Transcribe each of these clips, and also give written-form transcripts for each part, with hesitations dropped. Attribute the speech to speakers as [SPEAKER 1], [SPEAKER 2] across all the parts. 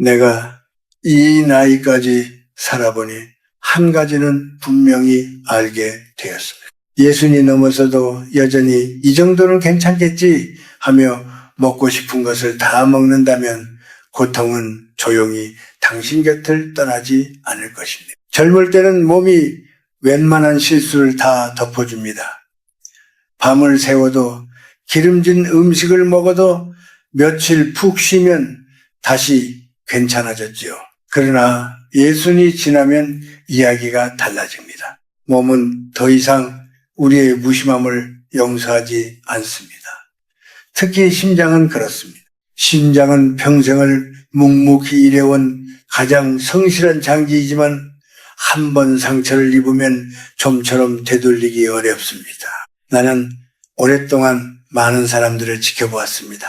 [SPEAKER 1] 내가 이 나이까지 살아보니 한 가지는 분명히 알게 되었습니다. 예순이 넘어서도 여전히 이 정도는 괜찮겠지 하며 먹고 싶은 것을 다 먹는다면 고통은 조용히 당신 곁을 떠나지 않을 것입니다. 젊을 때는 몸이 웬만한 실수를 다 덮어줍니다. 밤을 새워도 기름진 음식을 먹어도 며칠 푹 쉬면 다시 괜찮아졌지요. 그러나 예순이 지나면 이야기가 달라집니다. 몸은 더 이상 우리의 무심함을 용서하지 않습니다. 특히 심장은 그렇습니다. 심장은 평생을 묵묵히 일해온 가장 성실한 장기이지만 한 번 상처를 입으면 좀처럼 되돌리기 어렵습니다. 나는 오랫동안 많은 사람들을 지켜보았습니다.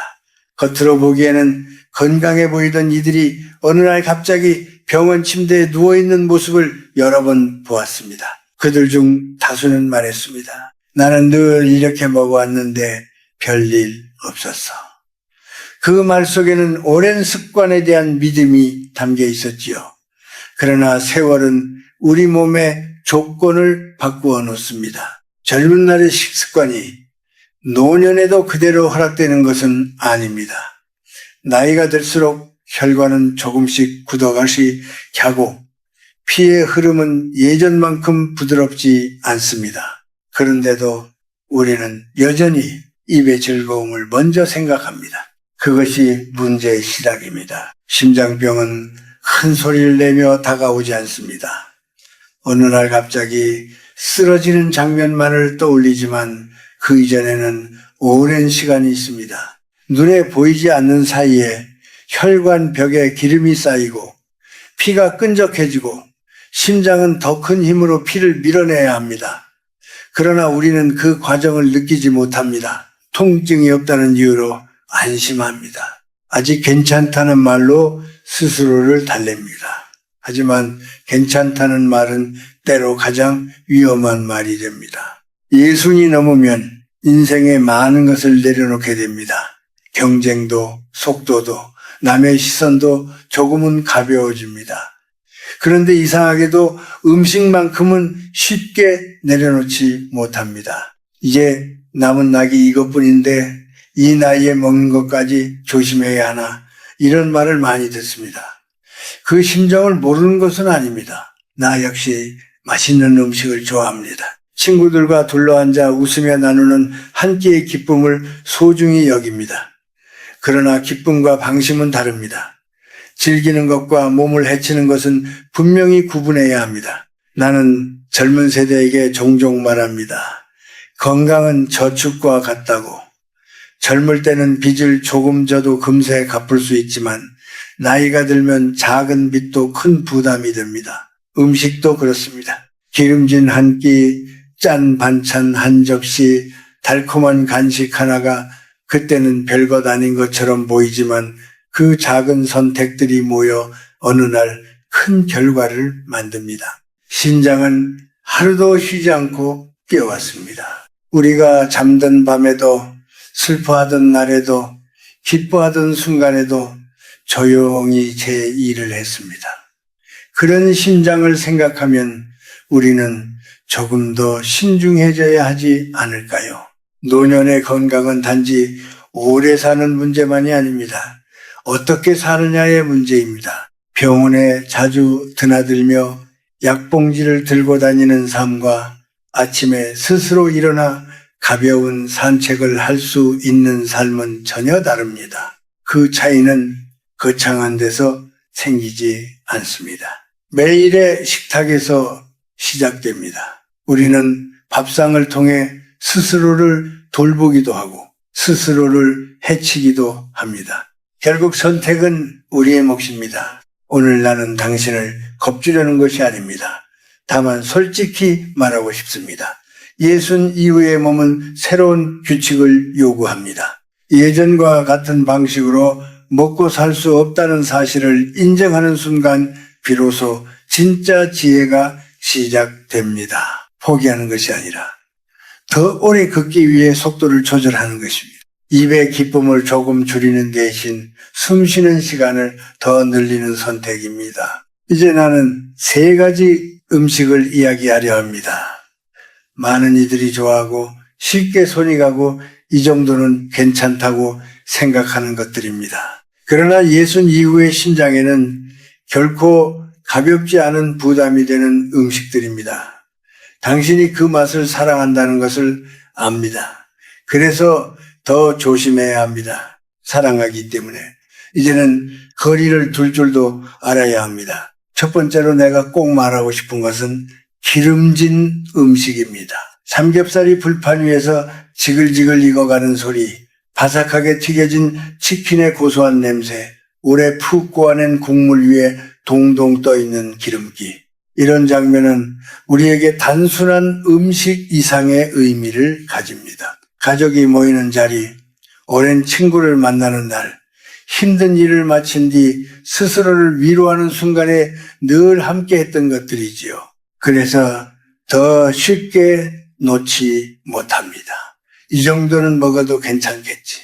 [SPEAKER 1] 겉으로 보기에는 건강해 보이던 이들이 어느 날 갑자기 병원 침대에 누워있는 모습을 여러 번 보았습니다. 그들 중 다수는 말했습니다. 나는 늘 이렇게 먹어왔는데 별일 없었어. 그 말 속에는 오랜 습관에 대한 믿음이 담겨 있었지요. 그러나 세월은 우리 몸의 조건을 바꾸어 놓습니다. 젊은 날의 식습관이 노년에도 그대로 허락되는 것은 아닙니다. 나이가 들수록 혈관은 조금씩 굳어가시 하고 피의 흐름은 예전만큼 부드럽지 않습니다. 그런데도 우리는 여전히 입의 즐거움을 먼저 생각합니다. 그것이 문제의 시작입니다. 심장병은 큰 소리를 내며 다가오지 않습니다. 어느 날 갑자기 쓰러지는 장면만을 떠올리지만 그 이전에는 오랜 시간이 있습니다. 눈에 보이지 않는 사이에 혈관 벽에 기름이 쌓이고 피가 끈적해지고 심장은 더 큰 힘으로 피를 밀어내야 합니다. 그러나 우리는 그 과정을 느끼지 못합니다. 통증이 없다는 이유로 안심합니다. 아직 괜찮다는 말로 스스로를 달랩니다. 하지만 괜찮다는 말은 때로 가장 위험한 말이 됩니다. 예순이 넘으면 인생의 많은 것을 내려놓게 됩니다. 경쟁도, 속도도, 남의 시선도 조금은 가벼워집니다. 그런데 이상하게도 음식만큼은 쉽게 내려놓지 못합니다. 이제 남은 낙이 이것뿐인데 이 나이에 먹는 것까지 조심해야 하나, 이런 말을 많이 듣습니다. 그 심정을 모르는 것은 아닙니다. 나 역시 맛있는 음식을 좋아합니다. 친구들과 둘러앉아 웃으며 나누는 한 끼의 기쁨을 소중히 여깁니다. 그러나 기쁨과 방심은 다릅니다. 즐기는 것과 몸을 해치는 것은 분명히 구분해야 합니다. 나는 젊은 세대에게 종종 말합니다. 건강은 저축과 같다고. 젊을 때는 빚을 조금 져도 금세 갚을 수 있지만 나이가 들면 작은 빚도 큰 부담이 됩니다. 음식도 그렇습니다. 기름진 한 끼, 짠 반찬 한 접시, 달콤한 간식 하나가 그때는 별것 아닌 것처럼 보이지만 그 작은 선택들이 모여 어느 날 큰 결과를 만듭니다. 신장은 하루도 쉬지 않고 뛰어왔습니다. 우리가 잠든 밤에도 슬퍼하던 날에도 기뻐하던 순간에도 조용히 제 일을 했습니다. 그런 심장을 생각하면 우리는 조금 더 신중해져야 하지 않을까요? 노년의 건강은 단지 오래 사는 문제만이 아닙니다. 어떻게 사느냐의 문제입니다. 병원에 자주 드나들며 약봉지를 들고 다니는 삶과 아침에 스스로 일어나 가벼운 산책을 할 수 있는 삶은 전혀 다릅니다. 그 차이는 거창한 데서 생기지 않습니다. 매일의 식탁에서 시작됩니다. 우리는 밥상을 통해 스스로를 돌보기도 하고 스스로를 해치기도 합니다. 결국 선택은 우리의 몫입니다. 오늘 나는 당신을 겁주려는 것이 아닙니다. 다만 솔직히 말하고 싶습니다. 예순 이후의 몸은 새로운 규칙을 요구합니다. 예전과 같은 방식으로 먹고 살 수 없다는 사실을 인정하는 순간 비로소 진짜 지혜가 시작됩니다. 포기하는 것이 아니라 더 오래 걷기 위해 속도를 조절하는 것입니다. 입의 기쁨을 조금 줄이는 대신 숨 쉬는 시간을 더 늘리는 선택입니다. 이제 나는 3가지 음식을 이야기하려 합니다. 많은 이들이 좋아하고 쉽게 손이 가고 이 정도는 괜찮다고 생각하는 것들입니다. 그러나 예순 이후의 신장에는 결코 가볍지 않은 부담이 되는 음식들입니다. 당신이 그 맛을 사랑한다는 것을 압니다. 그래서 더 조심해야 합니다. 사랑하기 때문에. 이제는 거리를 둘 줄도 알아야 합니다. 첫 번째로 내가 꼭 말하고 싶은 것은 기름진 음식입니다. 삼겹살이 불판 위에서 지글지글 익어가는 소리, 바삭하게 튀겨진 치킨의 고소한 냄새, 오래 푹 고아낸 국물 위에 동동 떠있는 기름기. 이런 장면은 우리에게 단순한 음식 이상의 의미를 가집니다. 가족이 모이는 자리, 오랜 친구를 만나는 날, 힘든 일을 마친 뒤 스스로를 위로하는 순간에 늘 함께 했던 것들이지요. 그래서 더 쉽게 놓지 못합니다. 이 정도는 먹어도 괜찮겠지.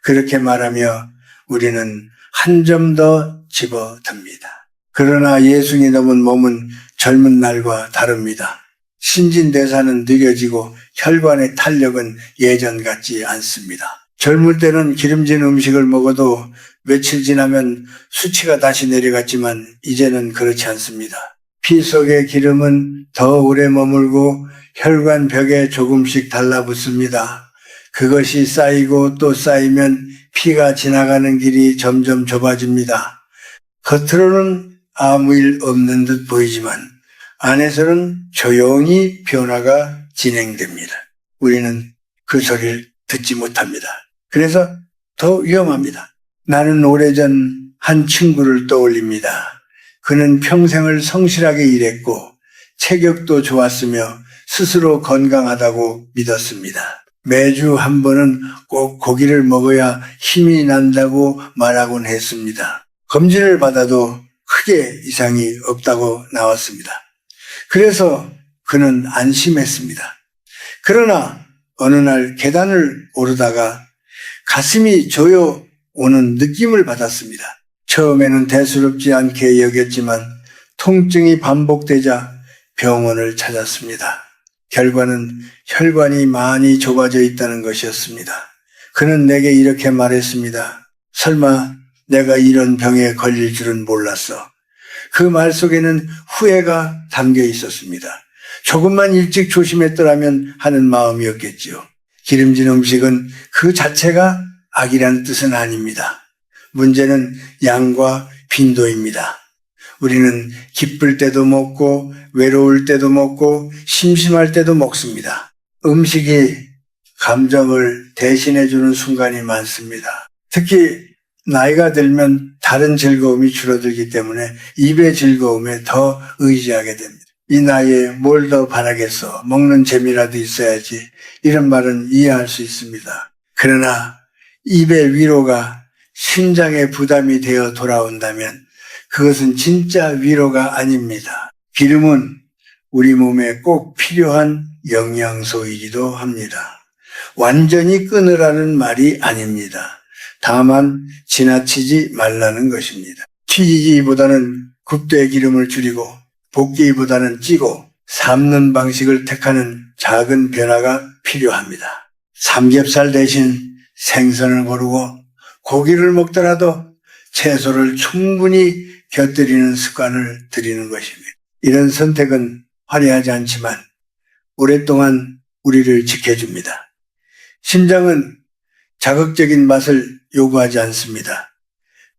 [SPEAKER 1] 그렇게 말하며 우리는 한 점 더 집어듭니다. 그러나 예순이 넘은 몸은 젊은 날과 다릅니다. 신진대사는 느려지고 혈관의 탄력은 예전 같지 않습니다. 젊을 때는 기름진 음식을 먹어도 며칠 지나면 수치가 다시 내려갔지만 이제는 그렇지 않습니다. 피 속의 기름은 더 오래 머물고 혈관 벽에 조금씩 달라붙습니다. 그것이 쌓이고 또 쌓이면 피가 지나가는 길이 점점 좁아집니다. 겉으로는 아무 일 없는 듯 보이지만 안에서는 조용히 변화가 진행됩니다. 우리는 그 소리를 듣지 못합니다. 그래서 더 위험합니다. 나는 오래전 한 친구를 떠올립니다. 그는 평생을 성실하게 일했고 체격도 좋았으며 스스로 건강하다고 믿었습니다. 매주 한 번은 꼭 고기를 먹어야 힘이 난다고 말하곤 했습니다. 검진을 받아도 크게 이상이 없다고 나왔습니다. 그래서 그는 안심했습니다. 그러나 어느 날 계단을 오르다가 가슴이 조여 오는 느낌을 받았습니다. 처음에는 대수롭지 않게 여겼지만 통증이 반복되자 병원을 찾았습니다. 결과는 혈관이 많이 좁아져 있다는 것이었습니다. 그는 내게 이렇게 말했습니다. 설마 내가 이런 병에 걸릴 줄은 몰랐어. 그 말 속에는 후회가 담겨 있었습니다. 조금만 일찍 조심했더라면 하는 마음이었겠지요. 기름진 음식은 그 자체가 악이라는 뜻은 아닙니다. 문제는 양과 빈도입니다. 우리는 기쁠 때도 먹고 외로울 때도 먹고 심심할 때도 먹습니다. 음식이 감정을 대신해주는 순간이 많습니다. 특히 나이가 들면 다른 즐거움이 줄어들기 때문에 입의 즐거움에 더 의지하게 됩니다. 이 나이에 뭘 더 바라겠어? 먹는 재미라도 있어야지. 이런 말은 이해할 수 있습니다. 그러나 입의 위로가 심장에 부담이 되어 돌아온다면 그것은 진짜 위로가 아닙니다. 기름은 우리 몸에 꼭 필요한 영양소이기도 합니다. 완전히 끊으라는 말이 아닙니다. 다만 지나치지 말라는 것입니다. 튀기기보다는 굽되 기름을 줄이고 볶기보다는 찌고 삶는 방식을 택하는 작은 변화가 필요합니다. 삼겹살 대신 생선을 고르고 고기를 먹더라도 채소를 충분히 곁들이는 습관을 들이는 것입니다. 이런 선택은 화려하지 않지만 오랫동안 우리를 지켜줍니다. 심장은 자극적인 맛을 요구하지 않습니다.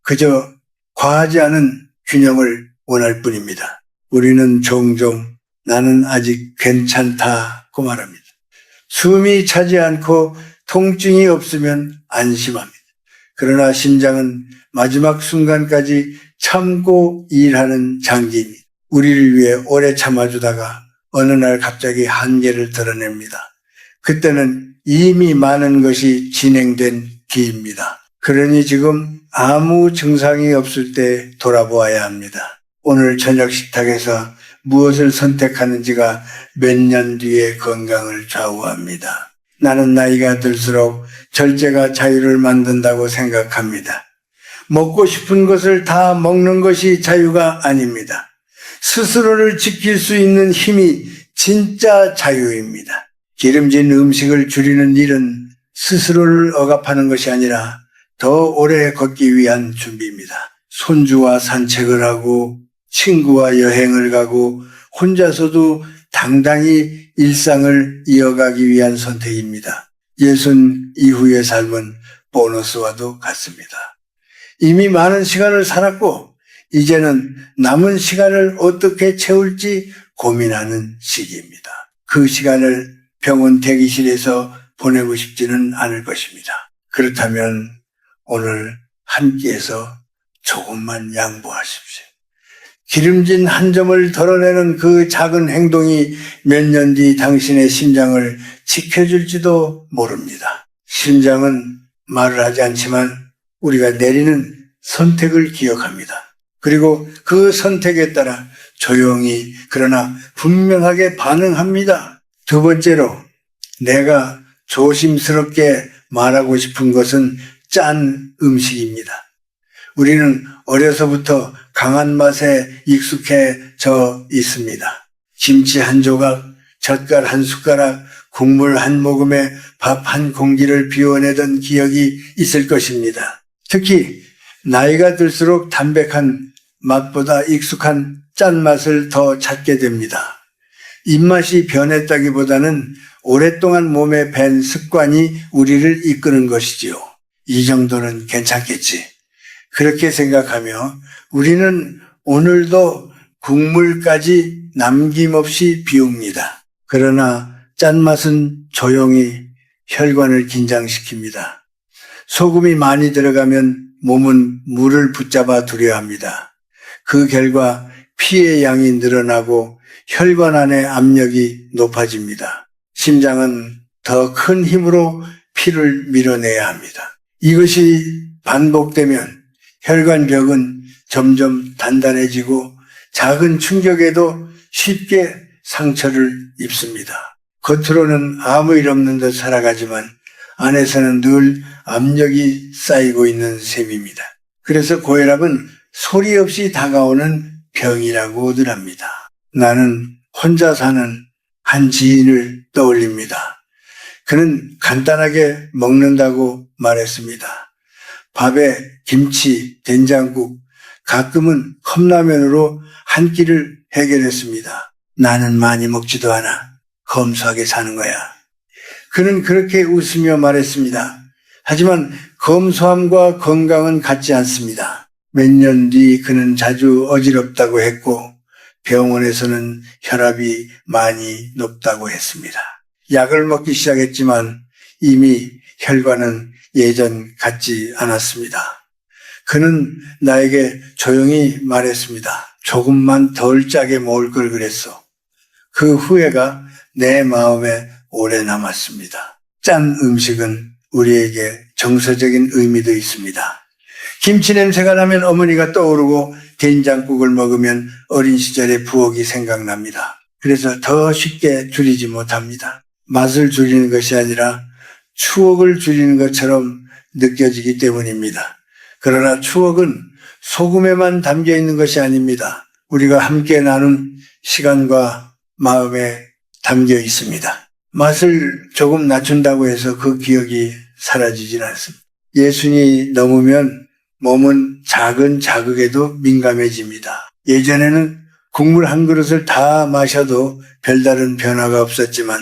[SPEAKER 1] 그저 과하지 않은 균형을 원할 뿐입니다. 우리는 종종 나는 아직 괜찮다고 말합니다. 숨이 차지 않고 통증이 없으면 안심합니다. 그러나 심장은 마지막 순간까지 참고 일하는 장기입니다. 우리를 위해 오래 참아주다가 어느 날 갑자기 한계를 드러냅니다. 그때는 이미 많은 것이 진행된 뒤입니다. 그러니 지금 아무 증상이 없을 때 돌아보아야 합니다. 오늘 저녁 식탁에서 무엇을 선택하는지가 몇 년 뒤의 건강을 좌우합니다. 나는 나이가 들수록 절제가 자유를 만든다고 생각합니다. 먹고 싶은 것을 다 먹는 것이 자유가 아닙니다. 스스로를 지킬 수 있는 힘이 진짜 자유입니다. 기름진 음식을 줄이는 일은 스스로를 억압하는 것이 아니라 더 오래 걷기 위한 준비입니다. 손주와 산책을 하고 친구와 여행을 가고 혼자서도 당당히 일상을 이어가기 위한 선택입니다. 예순 이후의 삶은 보너스와도 같습니다. 이미 많은 시간을 살았고 이제는 남은 시간을 어떻게 채울지 고민하는 시기입니다. 그 시간을 병원 대기실에서 보내고 싶지는 않을 것입니다. 그렇다면 오늘 한 끼에서 조금만 양보하십시오. 기름진 한 점을 덜어내는 그 작은 행동이 몇 년 뒤 당신의 심장을 지켜줄지도 모릅니다. 심장은 말을 하지 않지만 우리가 내리는 선택을 기억합니다. 그리고 그 선택에 따라 조용히 그러나 분명하게 반응합니다. 두 번째로 내가 조심스럽게 말하고 싶은 것은 짠 음식입니다. 우리는 어려서부터 강한 맛에 익숙해져 있습니다. 김치 한 조각, 젓갈 한 숟가락, 국물 한 모금에 밥 한 공기를 비워내던 기억이 있을 것입니다. 특히 나이가 들수록 담백한 맛보다 익숙한 짠맛을 더 찾게 됩니다. 입맛이 변했다기보다는 오랫동안 몸에 밴 습관이 우리를 이끄는 것이지요. 이 정도는 괜찮겠지. 그렇게 생각하며 우리는 오늘도 국물까지 남김없이 비웁니다. 그러나 짠맛은 조용히 혈관을 긴장시킵니다. 소금이 많이 들어가면 몸은 물을 붙잡아 두려워합니다. 그 결과 피의 양이 늘어나고 혈관 안의 압력이 높아집니다. 심장은 더 큰 힘으로 피를 밀어내야 합니다. 이것이 반복되면 혈관벽은 점점 단단해지고 작은 충격에도 쉽게 상처를 입습니다. 겉으로는 아무 일 없는 듯 살아가지만 안에서는 늘 압력이 쌓이고 있는 셈입니다. 그래서 고혈압은 소리 없이 다가오는 병이라고들 합니다. 나는 혼자 사는 한 지인을 떠올립니다. 그는 간단하게 먹는다고 말했습니다. 밥에 김치, 된장국, 가끔은 컵라면으로 한 끼를 해결했습니다. 나는 많이 먹지도 않아. 검소하게 사는 거야. 그는 그렇게 웃으며 말했습니다. 하지만 검소함과 건강은 같지 않습니다. 몇 년 뒤 그는 자주 어지럽다고 했고 병원에서는 혈압이 많이 높다고 했습니다. 약을 먹기 시작했지만 이미 혈관은 예전 같지 않았습니다. 그는 나에게 조용히 말했습니다. 조금만 덜 짜게 먹을 걸 그랬어. 그 후회가 내 마음에 오래 남았습니다. 짠 음식은 우리에게 정서적인 의미도 있습니다. 김치 냄새가 나면 어머니가 떠오르고 된장국을 먹으면 어린 시절의 부엌이 생각납니다. 그래서 더 쉽게 줄이지 못합니다. 맛을 줄이는 것이 아니라 추억을 줄이는 것처럼 느껴지기 때문입니다. 그러나 추억은 소금에만 담겨 있는 것이 아닙니다. 우리가 함께 나눈 시간과 마음에 담겨 있습니다. 맛을 조금 낮춘다고 해서 그 기억이 사라지진 않습니다. 예순이 넘으면 몸은 작은 자극에도 민감해집니다. 예전에는 국물 한 그릇을 다 마셔도 별다른 변화가 없었지만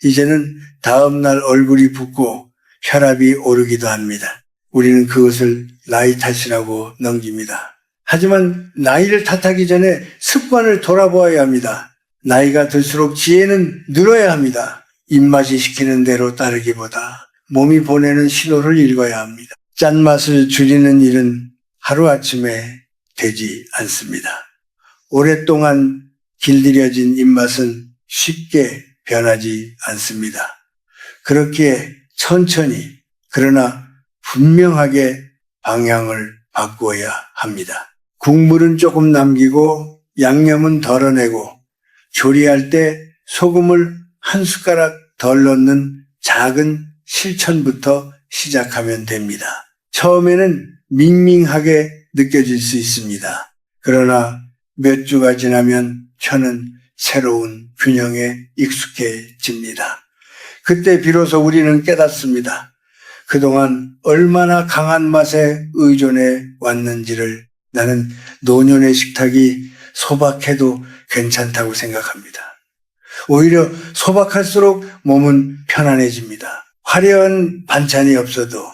[SPEAKER 1] 이제는 다음날 얼굴이 붓고 혈압이 오르기도 합니다. 우리는 그것을 나이 탓이라고 넘깁니다. 하지만 나이를 탓하기 전에 습관을 돌아보아야 합니다. 나이가 들수록 지혜는 늘어야 합니다. 입맛이 시키는 대로 따르기보다 몸이 보내는 신호를 읽어야 합니다. 짠맛을 줄이는 일은 하루아침에 되지 않습니다. 오랫동안 길들여진 입맛은 쉽게 변하지 않습니다. 그렇기에 천천히 그러나 분명하게 방향을 바꾸어야 합니다. 국물은 조금 남기고 양념은 덜어내고 조리할 때 소금을 한 숟가락 덜 넣는 작은 실천부터 시작하면 됩니다. 처음에는 밍밍하게 느껴질 수 있습니다. 그러나 몇 주가 지나면 혀는 새로운 균형에 익숙해집니다. 그때 비로소 우리는 깨닫습니다. 그동안 얼마나 강한 맛에 의존해 왔는지를. 나는 노년의 식탁이 소박해도 괜찮다고 생각합니다. 오히려 소박할수록 몸은 편안해집니다. 화려한 반찬이 없어도,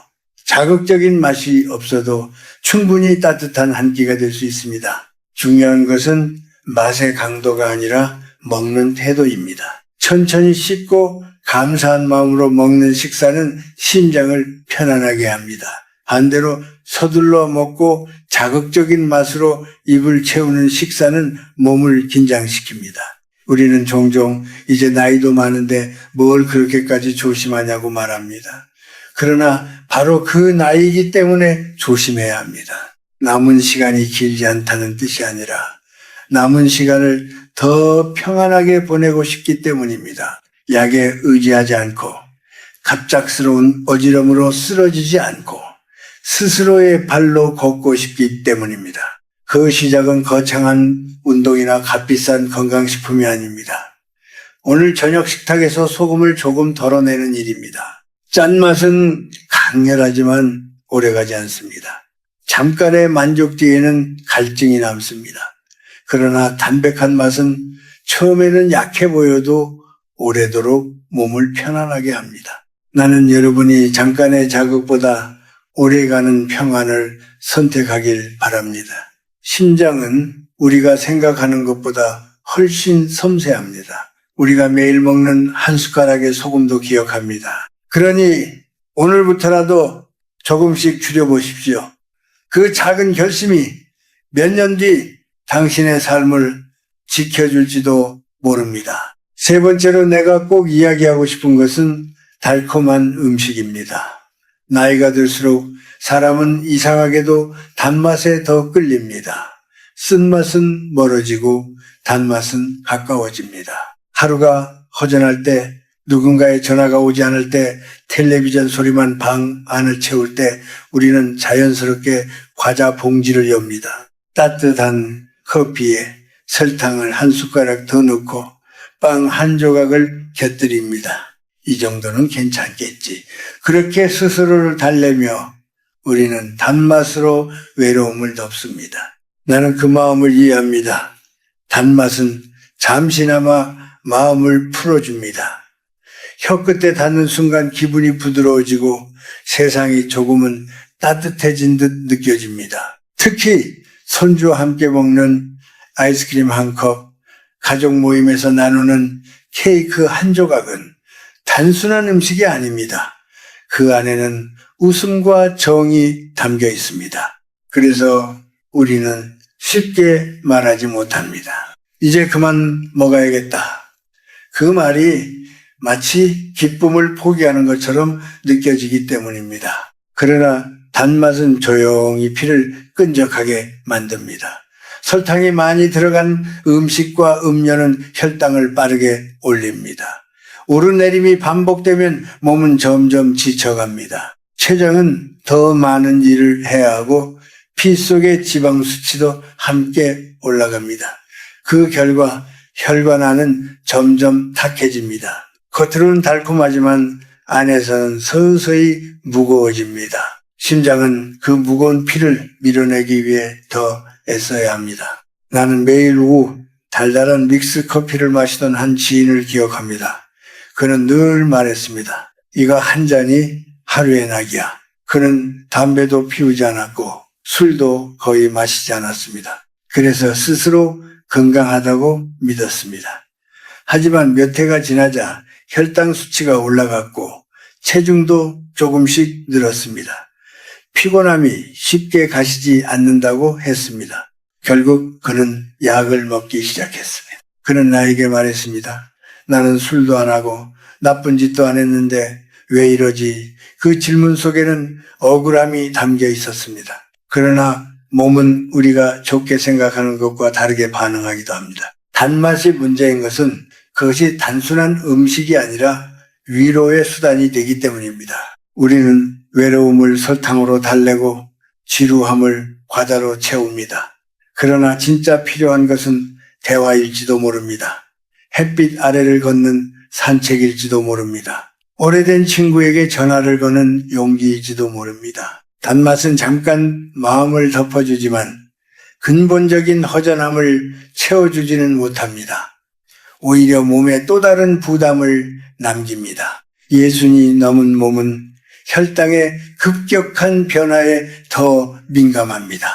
[SPEAKER 1] 자극적인 맛이 없어도 충분히 따뜻한 한 끼가 될 수 있습니다. 중요한 것은 맛의 강도가 아니라 먹는 태도입니다. 천천히 씹고 감사한 마음으로 먹는 식사는 심장을 편안하게 합니다. 반대로 서둘러 먹고 자극적인 맛으로 입을 채우는 식사는 몸을 긴장시킵니다. 우리는 종종 이제 나이도 많은데 뭘 그렇게까지 조심하냐고 말합니다. 그러나 바로 그 나이이기 때문에 조심해야 합니다. 남은 시간이 길지 않다는 뜻이 아니라 남은 시간을 더 평안하게 보내고 싶기 때문입니다. 약에 의지하지 않고 갑작스러운 어지럼으로 쓰러지지 않고 스스로의 발로 걷고 싶기 때문입니다. 그 시작은 거창한 운동이나 값비싼 건강식품이 아닙니다. 오늘 저녁 식탁에서 소금을 조금 덜어내는 일입니다. 짠맛은 강렬하지만 오래가지 않습니다. 잠깐의 만족 뒤에는 갈증이 남습니다. 그러나 담백한 맛은 처음에는 약해 보여도 오래도록 몸을 편안하게 합니다. 나는 여러분이 잠깐의 자극보다 오래가는 평안을 선택하길 바랍니다. 심장은 우리가 생각하는 것보다 훨씬 섬세합니다. 우리가 매일 먹는 한 숟가락의 소금도 기억합니다. 그러니 오늘부터라도 조금씩 줄여보십시오. 그 작은 결심이 몇 년 뒤 당신의 삶을 지켜줄지도 모릅니다. 세 번째로 내가 꼭 이야기하고 싶은 것은 달콤한 음식입니다. 나이가 들수록 사람은 이상하게도 단맛에 더 끌립니다. 쓴맛은 멀어지고 단맛은 가까워집니다. 하루가 허전할 때, 누군가의 전화가 오지 않을 때, 텔레비전 소리만 방 안을 채울 때 우리는 자연스럽게 과자 봉지를 엽니다. 따뜻한 커피에 설탕을 한 숟가락 더 넣고 빵 한 조각을 곁들입니다. 이 정도는 괜찮겠지. 그렇게 스스로를 달래며 우리는 단맛으로 외로움을 덮습니다. 나는 그 마음을 이해합니다. 단맛은 잠시나마 마음을 풀어줍니다. 혀끝에 닿는 순간 기분이 부드러워지고 세상이 조금은 따뜻해진 듯 느껴집니다. 특히 손주와 함께 먹는 아이스크림 한 컵, 가족 모임에서 나누는 케이크 한 조각은 단순한 음식이 아닙니다. 그 안에는 웃음과 정이 담겨 있습니다. 그래서 우리는 쉽게 말하지 못합니다. 이제 그만 먹어야겠다. 그 말이 마치 기쁨을 포기하는 것처럼 느껴지기 때문입니다. 그러나 단맛은 조용히 피를 끈적하게 만듭니다. 설탕이 많이 들어간 음식과 음료는 혈당을 빠르게 올립니다. 오르내림이 반복되면 몸은 점점 지쳐갑니다. 췌장은 더 많은 일을 해야 하고 피 속의 지방 수치도 함께 올라갑니다. 그 결과 혈관안은 점점 탁해집니다. 겉으로는 달콤하지만 안에서는 서서히 무거워집니다. 심장은 그 무거운 피를 밀어내기 위해 더 애써야 합니다. 나는 매일 오후 달달한 믹스 커피를 마시던 한 지인을 기억합니다. 그는 늘 말했습니다. 이거 한 잔이 하루의 낙이야. 그는 담배도 피우지 않았고 술도 거의 마시지 않았습니다. 그래서 스스로 건강하다고 믿었습니다. 하지만 몇 해가 지나자 혈당 수치가 올라갔고 체중도 조금씩 늘었습니다. 피곤함이 쉽게 가시지 않는다고 했습니다. 결국 그는 약을 먹기 시작했습니다. 그는 나에게 말했습니다. 나는 술도 안 하고 나쁜 짓도 안 했는데 왜 이러지? 그 질문 속에는 억울함이 담겨 있었습니다. 그러나 몸은 우리가 좋게 생각하는 것과 다르게 반응하기도 합니다. 단맛이 문제인 것은 그것이 단순한 음식이 아니라 위로의 수단이 되기 때문입니다. 우리는 외로움을 설탕으로 달래고 지루함을 과자로 채웁니다. 그러나 진짜 필요한 것은 대화일지도 모릅니다. 햇빛 아래를 걷는 산책일지도 모릅니다. 오래된 친구에게 전화를 거는 용기일지도 모릅니다. 단맛은 잠깐 마음을 덮어주지만 근본적인 허전함을 채워주지는 못합니다. 오히려 몸에 또 다른 부담을 남깁니다. 예순이 넘은 몸은 혈당의 급격한 변화에 더 민감합니다.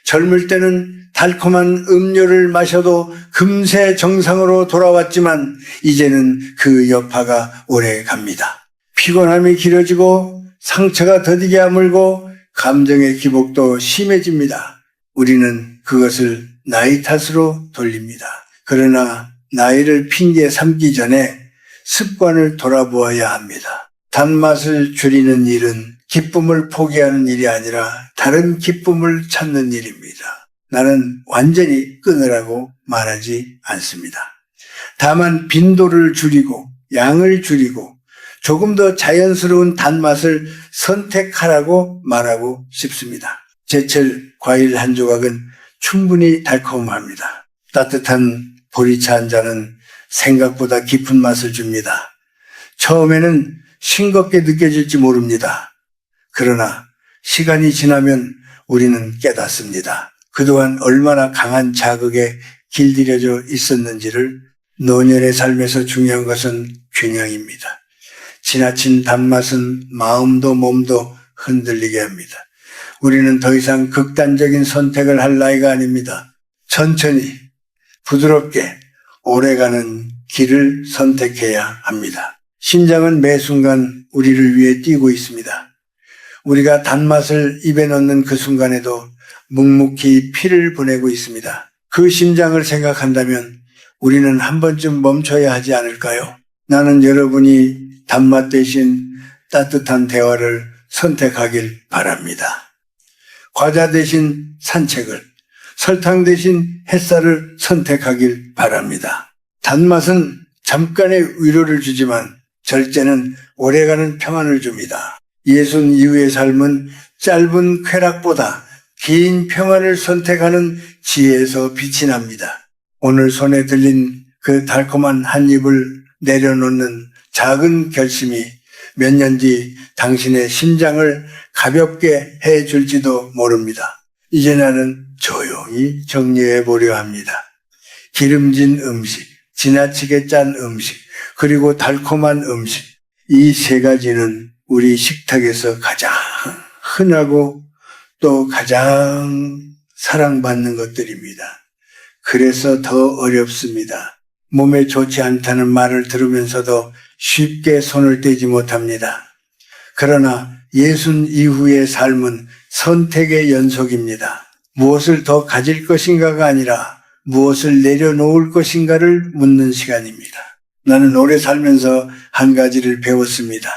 [SPEAKER 1] 젊을 때는 달콤한 음료를 마셔도 금세 정상으로 돌아왔지만 이제는 그 여파가 오래 갑니다. 피곤함이 길어지고 상처가 더디게 아물고 감정의 기복도 심해집니다. 우리는 그것을 나이 탓으로 돌립니다. 그러나 나이를 핑계 삼기 전에 습관을 돌아보아야 합니다. 단맛을 줄이는 일은 기쁨을 포기하는 일이 아니라 다른 기쁨을 찾는 일입니다. 나는 완전히 끊으라고 말하지 않습니다. 다만 빈도를 줄이고 양을 줄이고 조금 더 자연스러운 단맛을 선택하라고 말하고 싶습니다. 제철 과일 한 조각은 충분히 달콤합니다. 따뜻한 보리차 한 잔은 생각보다 깊은 맛을 줍니다. 처음에는 싱겁게 느껴질지 모릅니다. 그러나 시간이 지나면 우리는 깨닫습니다. 그동안 얼마나 강한 자극에 길들여져 있었는지를. 노년의 삶에서 중요한 것은 균형입니다. 지나친 단맛은 마음도 몸도 흔들리게 합니다. 우리는 더 이상 극단적인 선택을 할 나이가 아닙니다. 천천히 부드럽게 오래가는 길을 선택해야 합니다. 심장은 매 순간 우리를 위해 뛰고 있습니다. 우리가 단맛을 입에 넣는 그 순간에도 묵묵히 피를 보내고 있습니다. 그 심장을 생각한다면 우리는 한 번쯤 멈춰야 하지 않을까요? 나는 여러분이 단맛 대신 따뜻한 대화를 선택하길 바랍니다. 과자 대신 산책을, 설탕 대신 햇살을 선택하길 바랍니다. 단맛은 잠깐의 위로를 주지만 절제는 오래가는 평안을 줍니다. 예순 이후의 삶은 짧은 쾌락보다 긴 평안을 선택하는 지혜에서 빛이 납니다. 오늘 손에 들린 그 달콤한 한 입을 내려놓는 작은 결심이 몇 년 뒤 당신의 심장을 가볍게 해줄지도 모릅니다. 이제 나는 조용히 정리해 보려 합니다. 기름진 음식, 지나치게 짠 음식, 그리고 달콤한 음식. 이 세 가지는 우리 식탁에서 가장 흔하고 또 가장 사랑받는 것들입니다. 그래서 더 어렵습니다. 몸에 좋지 않다는 말을 들으면서도 쉽게 손을 떼지 못합니다. 그러나 예순 이후의 삶은 선택의 연속입니다. 무엇을 더 가질 것인가가 아니라 무엇을 내려놓을 것인가를 묻는 시간입니다. 나는 오래 살면서 한 가지를 배웠습니다.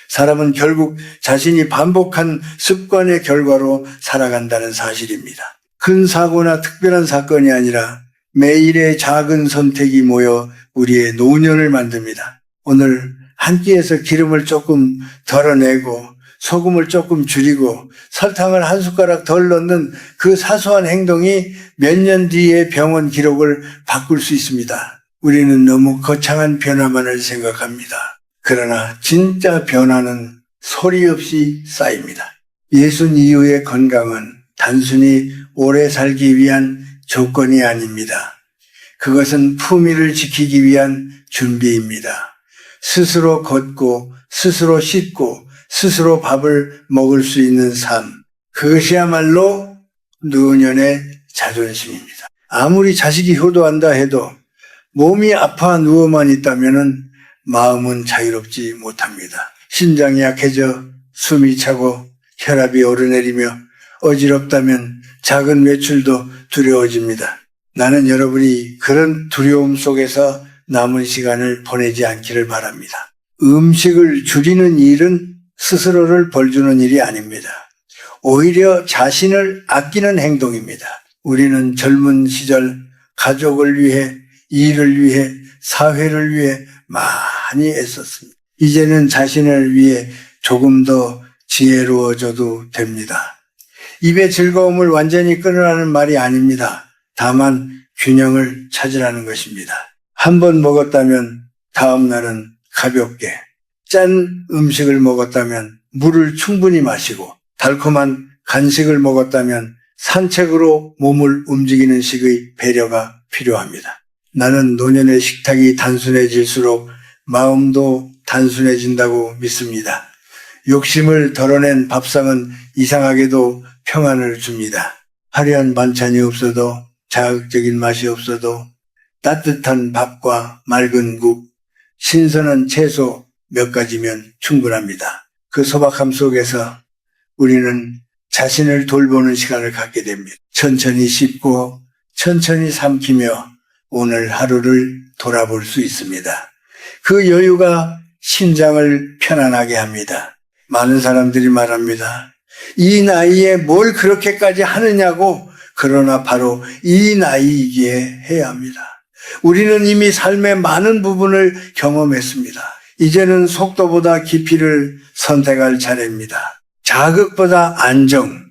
[SPEAKER 1] 사람은 결국 자신이 반복한 습관의 결과로 살아간다는 사실입니다. 큰 사고나 특별한 사건이 아니라 매일의 작은 선택이 모여 우리의 노년을 만듭니다. 오늘 한 끼에서 기름을 조금 덜어내고 소금을 조금 줄이고 설탕을 한 숟가락 덜 넣는 그 사소한 행동이 몇 년 뒤의 병원 기록을 바꿀 수 있습니다. 우리는 너무 거창한 변화만을 생각합니다. 그러나 진짜 변화는 소리 없이 쌓입니다. 예순 이후의 건강은 단순히 오래 살기 위한 조건이 아닙니다. 그것은 품위를 지키기 위한 준비입니다. 스스로 걷고 스스로 씻고 스스로 밥을 먹을 수 있는 삶. 그것이야말로 노년의 자존심입니다. 아무리 자식이 효도한다 해도 몸이 아파 누워만 있다면 마음은 자유롭지 못합니다. 심장이 약해져 숨이 차고 혈압이 오르내리며 어지럽다면 작은 외출도 두려워집니다. 나는 여러분이 그런 두려움 속에서 남은 시간을 보내지 않기를 바랍니다. 음식을 줄이는 일은 스스로를 벌주는 일이 아닙니다. 오히려 자신을 아끼는 행동입니다. 우리는 젊은 시절 가족을 위해, 일을 위해, 사회를 위해 많이 애썼습니다. 이제는 자신을 위해 조금 더 지혜로워져도 됩니다. 입의 즐거움을 완전히 끊으라는 말이 아닙니다. 다만 균형을 찾으라는 것입니다. 한 번 먹었다면 다음 날은 가볍게, 짠 음식을 먹었다면 물을 충분히 마시고, 달콤한 간식을 먹었다면 산책으로 몸을 움직이는 식의 배려가 필요합니다. 나는 노년의 식탁이 단순해질수록 마음도 단순해진다고 믿습니다. 욕심을 덜어낸 밥상은 이상하게도 평안을 줍니다. 화려한 반찬이 없어도, 자극적인 맛이 없어도 따뜻한 밥과 맑은 국, 신선한 채소 몇 가지면 충분합니다. 그 소박함 속에서 우리는 자신을 돌보는 시간을 갖게 됩니다. 천천히 씹고 천천히 삼키며 오늘 하루를 돌아볼 수 있습니다. 그 여유가 심장을 편안하게 합니다. 많은 사람들이 말합니다. 이 나이에 뭘 그렇게까지 하느냐고. 그러나 바로 이 나이이기에 해야 합니다. 우리는 이미 삶의 많은 부분을 경험했습니다. 이제는 속도보다 깊이를 선택할 차례입니다. 자극보다 안정,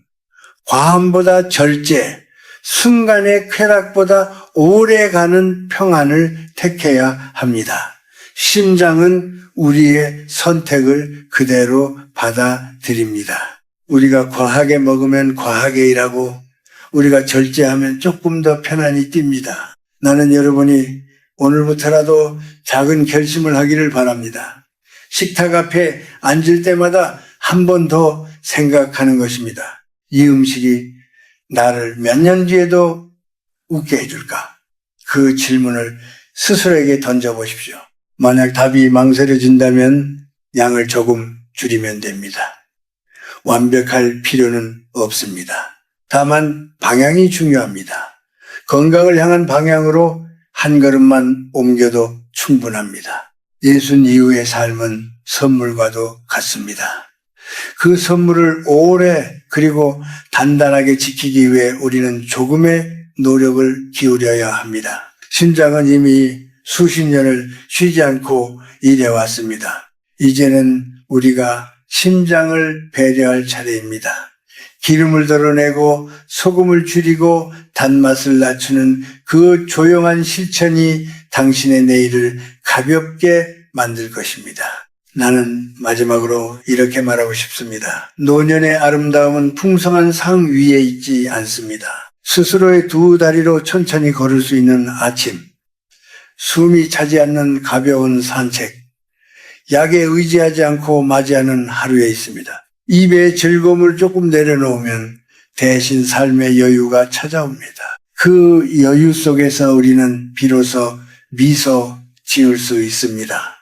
[SPEAKER 1] 과함보다 절제, 순간의 쾌락보다 오래가는 평안을 택해야 합니다. 심장은 우리의 선택을 그대로 받아들입니다. 우리가 과하게 먹으면 과하게 일하고 우리가 절제하면 조금 더 편안히 뜁니다. 나는 여러분이 오늘부터라도 작은 결심을 하기를 바랍니다. 식탁 앞에 앉을 때마다 한 번 더 생각하는 것입니다. 이 음식이 나를 몇 년 뒤에도 웃게 해줄까? 그 질문을 스스로에게 던져보십시오. 만약 답이 망설여진다면 양을 조금 줄이면 됩니다. 완벽할 필요는 없습니다. 다만 방향이 중요합니다. 건강을 향한 방향으로 한 걸음만 옮겨도 충분합니다. 예수님 이후의 삶은 선물과도 같습니다. 그 선물을 오래 그리고 단단하게 지키기 위해 우리는 조금의 노력을 기울여야 합니다. 심장은 이미 수십 년을 쉬지 않고 일해왔습니다. 이제는 우리가 심장을 배려할 차례입니다. 기름을 덜어내고 소금을 줄이고 단맛을 낮추는 그 조용한 실천이 당신의 내일을 가볍게 만들 것입니다. 나는 마지막으로 이렇게 말하고 싶습니다. 노년의 아름다움은 풍성한 상 위에 있지 않습니다. 스스로의 두 다리로 천천히 걸을 수 있는 아침, 숨이 차지 않는 가벼운 산책, 약에 의지하지 않고 맞이하는 하루에 있습니다. 입의 즐거움을 조금 내려놓으면 대신 삶의 여유가 찾아옵니다. 그 여유 속에서 우리는 비로소 미소 지을 수 있습니다.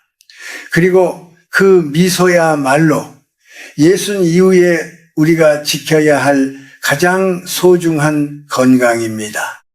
[SPEAKER 1] 그리고 그 미소야말로 예수님 이후에 우리가 지켜야 할 가장 소중한 건강입니다.